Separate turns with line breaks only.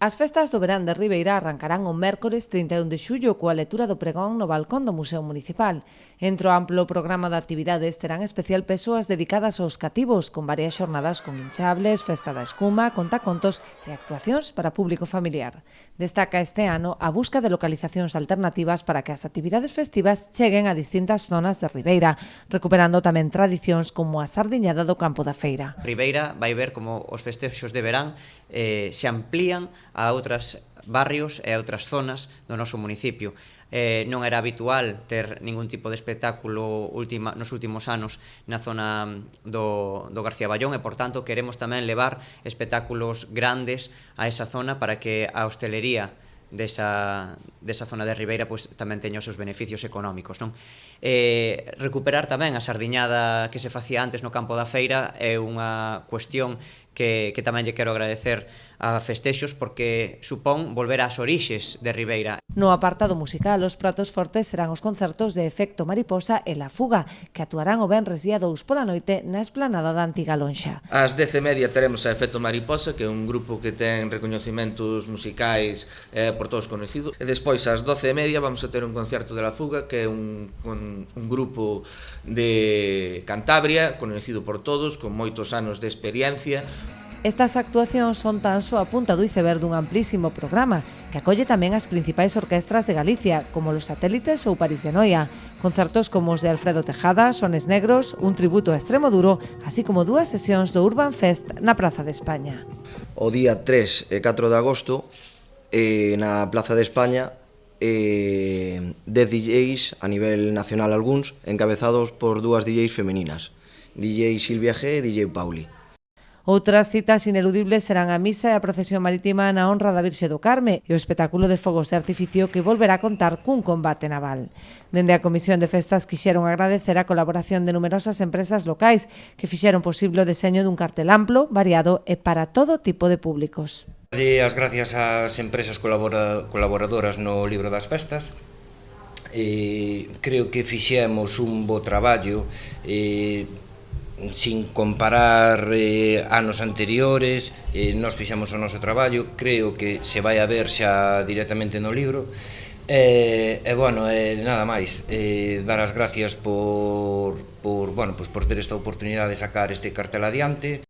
As festas do verán de Ribeira arrancarán o mércores 31 de xullo coa lectura do pregón no balcón do Museo Municipal. Entre o amplo programa de actividades terán especial peso as dedicadas aos cativos, con varias xornadas con hinchables, festa da escuma, contacontos e actuacións para público familiar. Destaca este ano a busca de localizacións alternativas para que as actividades festivas cheguen a distintas zonas de Ribeira, recuperando tamén tradicións como a sardiñada do campo da feira.
Ribeira vai ver como os festexos de verán se amplían a outros barrios e a outras zonas do noso municipio. Non era habitual ter ningún tipo de espectáculo nos últimos anos na zona do García Ballón e, por tanto, queremos tamén levar espectáculos grandes a esa zona para que a hostelería desa zona de Ribeira tamén teña os seus beneficios económicos. Recuperar tamén a sardiñada que se facía antes no campo da feira é unha cuestión que tamén lle quero agradecer a Festexos porque supón volver ás orixes de Ribeira.
No apartado musical, os pratos fortes serán os concertos de Efecto Mariposa e La Fuga, que actuarán o venres día 2 pola noite na esplanada da Antiga Lonxa.
Ás 10:30 teremos a Efecto Mariposa, que é un grupo que ten recoñecimentos musicais por todos conhecidos. E despois, ás 12:30, vamos a ter un concerto de La Fuga, que é un grupo de Cantabria, conhecido por todos, con moitos anos de experiencia.
Estas actuacións son tan só a punta do iceberg dun amplísimo programa que acolle tamén as principais orquestras de Galicia, como Los Satélites ou París de Noia, concertos como os de Alfredo Tejada, Sones Negros, un tributo a Extremoduro, así como 2 sesións do Urban Fest na Praza de España.
O día 3 e 4 de agosto, na Plaza de España, 10 DJs a nivel nacional algúns, encabezados por 2 DJs femeninas, DJ Silvia G e DJ Pauli.
Outras citas ineludibles serán a misa e a procesión marítima na honra da Virxe do Carme e o espectáculo de fogos de artificio que volverá a contar cun combate naval. Dende a Comisión de Festas quixeron agradecer a colaboración de numerosas empresas locais que fixeron posible o deseño dun cartel amplo, variado e para todo tipo de públicos.
As gracias ás empresas colaboradoras no libro das festas. Creo que fixemos un bo traballo sin comparar anos anteriores. Nós fixemos o noso traballo, creo que se vai a ver xa directamente no libro. Nada máis, dar as gracias por ter esta oportunidade de sacar este cartel adiante.